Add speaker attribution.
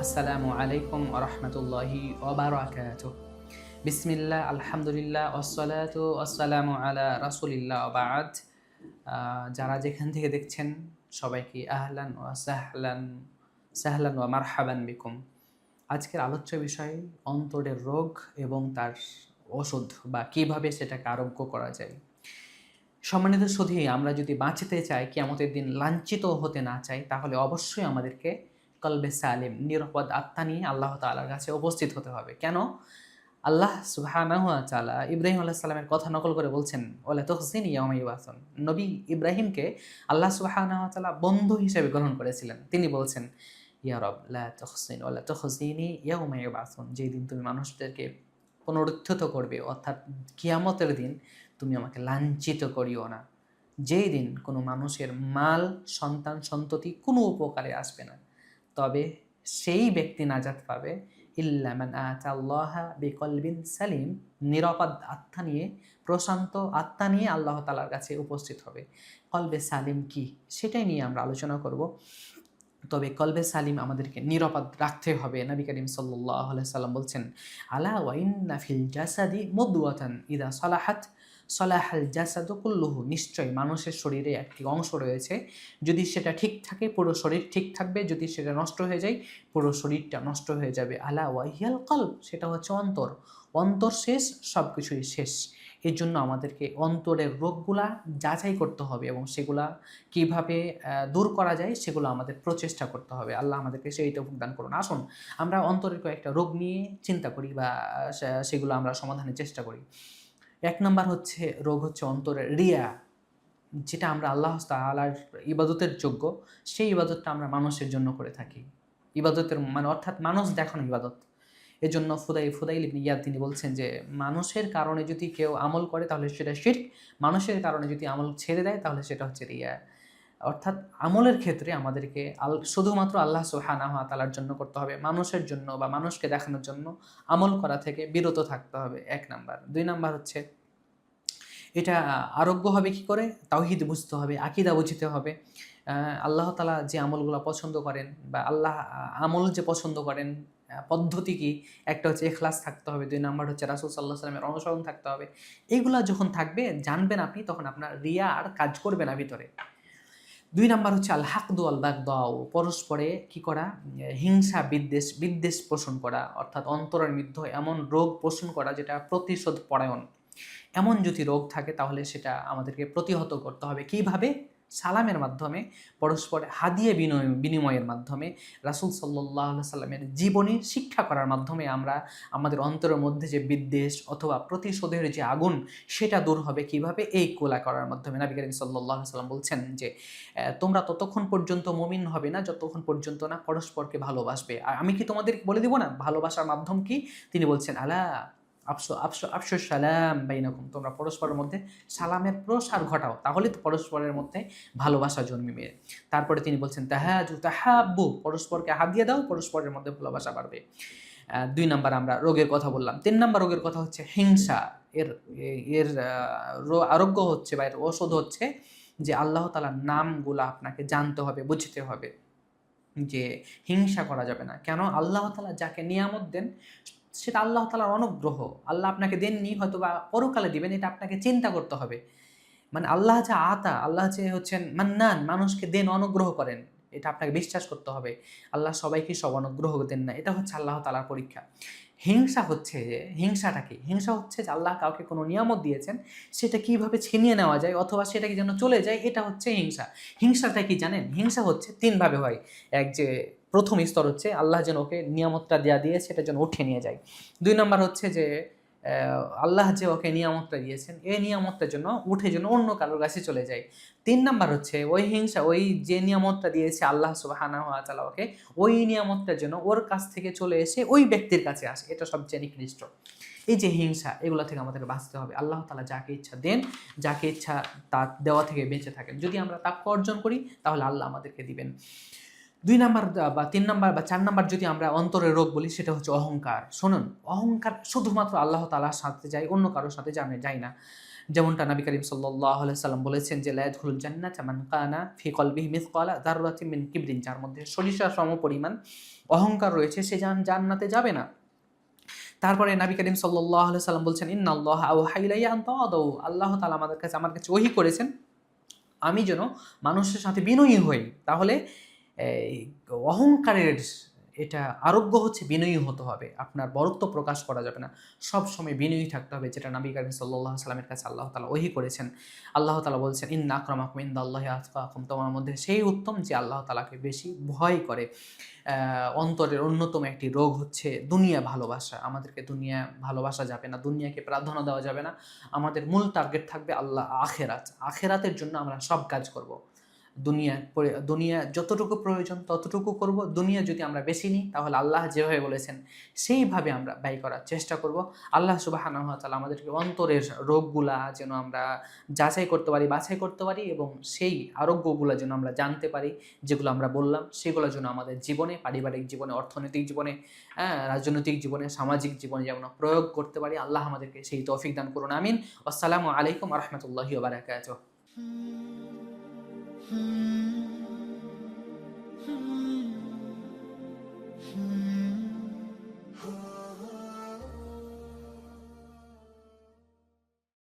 Speaker 1: আসসালামু আলাইকুম ওয়া রাহমাতুল্লাহি ওয়া বারাকাতুহু। বিসমিল্লাহ, আলহামদুলিল্লাহ, ওয়াসসালাতু ওয়াসসালামু আলা রাসূলিল্লাহ ওয়া বা'দ। যারা যেখান থেকে দেখছেন সবাইকে আহলান ওয়া সাহলান ওয়া মারহাবান বিকুম। আজকের আলোচ্য বিষয় অন্তরের রোগ এবং তার ওষুধ বা কিভাবে সেটাকে আরোগ্য করা যায়। সম্মানিত সুধী, আমরা যদি বাঁচতে চাই, কিয়ামতের দিন লাঞ্ছিত হতে না চাই, তাহলে অবশ্যই আমাদেরকে কলবে সালিম, নিরাপদ আত্মা নিয়ে আল্লাহ তাআলার কাছে উপস্থিত হতে হবে। কেন? আল্লাহ সুবহানাহু ওয়া তাআলা ইব্রাহিম আলাইহিস সালামের কথা নকল করে বলছেন, ওয়ালা তুখজিনি ইয়াওমা ইউবাসুন। নবী ইব্রাহিমকে আল্লাহ সুবহানাহু ওয়া তাআলা বন্ধু হিসেবে গ্রহণ করেছিলেন। তিনি বলছেন, ইয়া রব লা তুখজিন ওয়ালা তুখজিনি ইয়াওমা ইউবাসুন, যেই দিন তুমি মানুষদেরকে পুনরুত্থিত করবে, অর্থাৎ কিয়ামতের দিন, তুমি আমাকে লাঞ্ছিত করিও না। যেই দিন কোনো মানুষের মাল, সন্তান, সন্ততি কোনো উপকারে আসবে না, তবে সেই ব্যক্তি নাজাত পাবে ইল্লা মান আতাল্লাহা বিকলবিন সালিম, নিরাপদ আত্মা নিয়ে, প্রশান্ত আত্মা নিয়ে আল্লাহ তাআলার কাছে উপস্থিত হবে। কলবে সালিম কি, সেটাই নিয়ে আমরা আলোচনা করব। তবে কলবে সালিম আমাদেরকে নিরাপদ রাখতে হবে। নবী করিম সাল্লাল্লাহু আলাইহি সাল্লাম বলছেন, আলা ওয়া ইন্না ফিল জাসাদি মুদওয়াতান ইযা সালাহাত সালাহাল জাসাদু কুল্লুহু, নিশ্চয় মানুষের শরীরে একটি অংশ রয়েছে, যদি সেটা ঠিক থাকে পুরো শরীর ঠিক থাকবে, যদি সেটা নষ্ট হয়ে যায় পুরো শরীরটা নষ্ট হয়ে যাবে। আলা ওয়া হিয়াল কলব, সেটা হচ্ছে অন্তর। অন্তর শেষ, সব কিছুই শেষ। এর জন্য আমাদেরকে অন্তরের রোগগুলা যাচাই করতে হবে এবং সেগুলা কিভাবে দূর করা যায় সেগুলো আমাদের প্রচেষ্টা করতে হবে। আল্লাহ আমাদেরকে সেই তৌফিক দান করুন। আসুন আমরা অন্তরের কয়েকটা রোগ নিয়ে চিন্তা করি বা সেগুলো আমরা সমাধানের চেষ্টা করি। এক নাম্বার রোগ হচ্ছে অন্তরের রিয়া, যেটা আমরা আল্লাহ তাআলার ইবাদতের যোগ্য, সেই ইবাদতটা আমরা মানুষের জন্য করে থাকি। ইবাদতের মানে অর্থাৎ মানুষ দেখানো ইবাদত। এজন্য ফুদাইল ইবনে ইয়াদ তিনি বলছেন যে, মানুষের কারণে যদি কেউ আমল করে তাহলে সেটা শিরক, মানুষের কারণে যদি আমল ছেড়ে দেয় তাহলে সেটা হচ্ছে রিয়া। অর্থাৎ আমলের ক্ষেত্রে আমাদেরকে শুধুমাত্র আল্লাহ সুবহানাহু ওয়া তাআলার জন্য করতে হবে। মানুষের জন্য বা মানুষকে দেখানোর জন্য আমল করা থেকে বিরত থাকতে হবে, এক নাম্বার। দুই নাম্বার হচ্ছে, এটা আরোগ্য হবে কি করে? তাওহীদ বুঝতে হবে, আকীদা বুঝতে হবে। আল্লাহ তাআলা যে আমলগুলো পছন্দ করেন বা আল্লাহ আমল যে পছন্দ করেন, পদ্ধতি কি? একটা হচ্ছে ইখলাস থাকতে হবে, ২ নাম্বার হচ্ছে রাসূল সাল্লাল্লাহু আলাইহি ওয়াসাল্লামের অনুসরণ থাকতে হবে। এগুলা যখন থাকবে, জানবেন আপনি, তখন আপনার রিয়া আর কাজ করবে না ভিতরে। ২ নাম্বার হচ্ছে আল হাকদু ওয়াল বাগদাউ, পরস্পরে কি করা? হিংসা, বিদ্বেষ পোষণ করা, অর্থাৎ অন্তরের মধ্যে এমন রোগ পোষণ করা যেটা প্রতিশোধ পরায়ণ। এমন যদি রোগ থাকে তাহলে সেটা আমাদেরকে প্রতিহত করতে হবে। কিভাবে? সালামের মাধ্যমে, পরস্পর হাদিয়া বিনিময়ের মাধ্যমে, রাসূল সাল্লাল্লাহু আলাইহি সাল্লামের জীবনী শিক্ষা করার মাধ্যমে আমরা আমাদের অন্তরের মধ্যে যে বিদ্বেষ অথবা প্রতিশোধের যে আগুন, সেটা দূর হবে কিভাবে? এই কোলা করার মাধ্যমে। নবী করিম সাল্লাল্লাহু আলাইহি সাল্লাম বলছেন যে, তোমরা ততক্ষণ পর্যন্ত মুমিন হবে না যতক্ষণ পর্যন্ত না পরস্পরকে ভালোবাসবে। আর আমি কি তোমাদেরকে বলে দিব না ভালোবাসার মাধ্যম কি? তিনি বলছেন, আলা আফশু সালাম বাইনাকুম, তোমরা পরস্পরের মধ্যে সালামের প্রসার ঘটাও, তাহলে তো পরস্পরের মধ্যে ভালোবাসা জন্মিবে। তারপরে তিনি বলছেন, তাহাব্বু, পরস্পরকে হাদিয়া দাও, পরস্পরের মধ্যে ভালোবাসা বাড়বে। ২ নাম্বার আমরা রোগের কথা বললাম। ৩ নাম্বার রোগের কথা হচ্ছে হিংসা। এর এর আরোগ্য হচ্ছে বা এর ঔষধ হচ্ছে যে, আল্লাহ তাআলার নামগুলা আপনাকে জানতে হবে, বুঝতে হবে যে হিংসা করা যাবে না। কেন? আল্লাহ তাআলা যাকে নিয়ামত দেন সেটা আল্লাহ তাআলার অনুগ্রহ। আল্লাহ আপনাকে দেননি, হয়তোবা পরকালে দিবেন, এটা আপনাকে চিন্তা করতে হবে। মানে আল্লাহ যে আল্লাহ যে হচ্ছেন মান্নান, মানুষকে দেন, অনুগ্রহ করেন, এটা আপনাকে বিশ্বাস করতে হবে। আল্লাহ সবাইকে সব অনুগ্রহ দেন না, এটা হচ্ছে আল্লাহ তাআলার পরীক্ষা। হিংসাটা কি? হিংসা হচ্ছে যে আল্লাহ কাউকে কোনো নিয়ামত দিয়েছেন, সেটা কিভাবে ছিনিয়ে নেওয়া যায় অথবা সেটা কি যেন চলে যায়, এটা হচ্ছে হিংসা। হিংসাটা কি জানেন? হিংসা হচ্ছে ৩ ভাবে হয়। এক যে প্রথম স্তর হচ্ছে আল্লাহ যেন ওকে নিয়ামতটা দিয়েছে সেটা যেন উঠিয়ে নিয়ে যায়। ২ নাম্বার হচ্ছে যে আল্লাহ যে ওকে নিয়ামতটা দিয়েছেন, এই নিয়ামতটার জন্য উঠে যেন অন্য কারোর কাছে চলে যায়। ৩ নাম্বার হচ্ছে ওই হিংসা, ওই যে নিয়ামতটা দিয়েছে আল্লাহ সুবহানাহু ওয়া তাআলা ওকে, ওই নিয়ামতটার জন্য ওর কাছ থেকে চলে এসে ওই ব্যক্তির কাছে আসে, এটা সবচেয়ে নিকৃষ্ট। এই যে হিংসা, এগুলো থেকে আমাদেরকে বাঁচতে হবে। আল্লাহ তাআলা যাকে ইচ্ছা দেন, যাকে ইচ্ছা তা দেওয়া থেকে বেঁচে থাকেন। যদি আমরা তাকওয়া অর্জন করি তাহলে আল্লাহ আমাদেরকে দিবেন। 2 নাম্বার বা 3 নাম্বার বা 4 নাম্বার যদি আমরা অন্তরের রোগ বলি, সেটা হচ্ছে অহংকার। শুনুন, অহংকার শুধুমাত্র আল্লাহ তাআলার সাথে যায়, অন্য কারো সাথে যায় না। যেমনটা নবী করিম সাল্লাল্লাহু আলাইহি সাল্লাম বলেছেন যে, লা ইয়াদখুলুল জান্নাতা মান কানা ফি কলবিহি মিসকালা যাররাতিন মিন কিবরিন, যার মধ্যে সরিষা সমপরিমাণ অহংকার রয়েছে, সে জান্নাতে যাবে না। তারপরে নবী করিম সাল্লাল্লাহু আলাইহি সাল্লাম বলছেন, ইন্নাল্লাহা আওহা ইলাইয়া আন তাওয়াদু, আল্লাহ তাআলা আমার কাছে ওহী করেছেন আমি যেন মানুষের সাথে বিনয়ী হই। তাহলে এই অহংকারের এটা আরোগ্য হচ্ছে বিনয়ী হতে হবে। আপনার বড়ত্ব প্রকাশ করা যাবে না। সবসময় বিনয়ী থাকতে হবে, যেটা নবী করিম সাল্লাল্লাহু আলাইহি সাল্লামের কাছে আল্লাহ তাআলা ওহী করেছেন। আল্লাহ তাআলা বলছেন, ইন্না আক্রামাকুম ইনদাল্লাহি আতকাকুম, তোমার মধ্যে সেই উত্তম যে আল্লাহ তাআলাকে বেশি ভয় করে। অন্তরের অন্যতম একটি রোগ হচ্ছে দুনিয়া ভালোবাসা। আমাদেরকে দুনিয়া ভালোবাসা যাবে না, দুনিয়াকে প্রাধান্য দেওয়া যাবে না। আমাদের মূল টার্গেট থাকবে আল্লাহ আখিরাত। আখিরাতের জন্য আমরা সব কাজ করব। দুনিয়া যতটুকু প্রয়োজন ততটুকু করব। দুনিয়া যদি আমরা বেশি নিই, তাহলে আল্লাহ যেভাবে বলেছেন সেইভাবে আমরা ব্যয় করার চেষ্টা করব। আল্লাহ সুবহানাহু ওয়া তাআলা আমাদেরকে অন্তরের রোগগুলা যেন আমরা যাচাই করতে পারি, বাছাই করতে পারি, এবং সেই আরোগ্যগুলা যেন আমরা জানতে পারি, যেগুলো আমরা বললাম, সেগুলো যেন আমাদের জীবনে, পারিবারিক জীবনে, অর্থনৈতিক জীবনে, রাজনৈতিক জীবনে, সামাজিক জীবনে যেমন প্রয়োগ করতে পারি। আল্লাহ আমাদেরকে সেই তৌফিক দান করুন, আমিন। আসসালামু আলাইকুম ওয়া রাহমাতুল্লাহি ওয়া বারাকাতুহু।